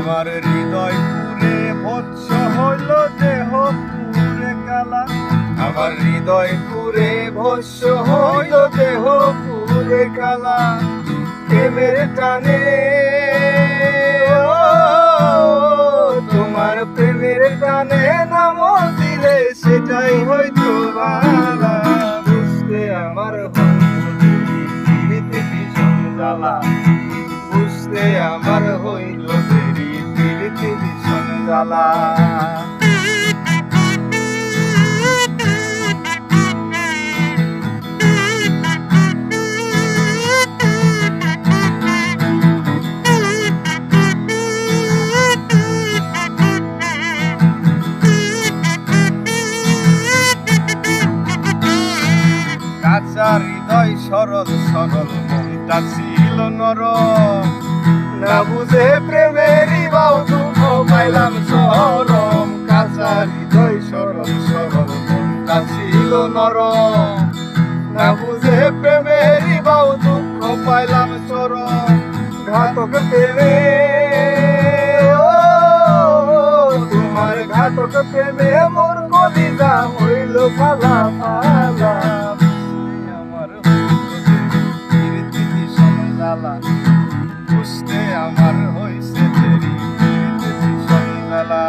আমার হৃদয় পুরে ভৎস হইল দেহ পুরে কালা, আমার হৃদয় পুরে ভৎস হইল দেহ পুরে কালা, প্রেমের টানে তোমার প্রেমের টানে নাম দিলে সেটাই হয়তো বালা। বুঝতে আমার ভীষণ জ্বালা, বুঝতে আমার হইল দেরি প্রীতি ভীষণ জ্বালা। কাঁচা হৃদয় সরল সরল মনটা ছিল নরম, না বুঝে প্রেমেরই বাউ দুঃখ পাইলাম চরম। কাঁচা হৃদয় সরল সরল মনটা ছিল নরম, না বুঝে প্রেমেরই বাউ দুঃখ পাইলাম চরম। ঘাতক প্রেমে তোমার ঘাতক প্রেমে মোর কলিজা হইল ফালা ফালা। বুঝতে আমার হইছে দেরি ভীষণ জ্বালা।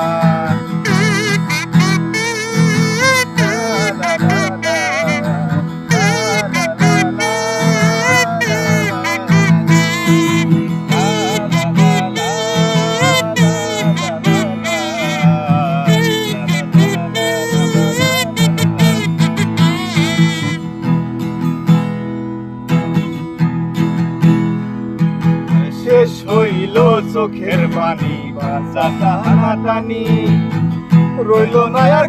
শেষ হইল চোখের পানি, বাঁচা টানাটানি রইল না আর।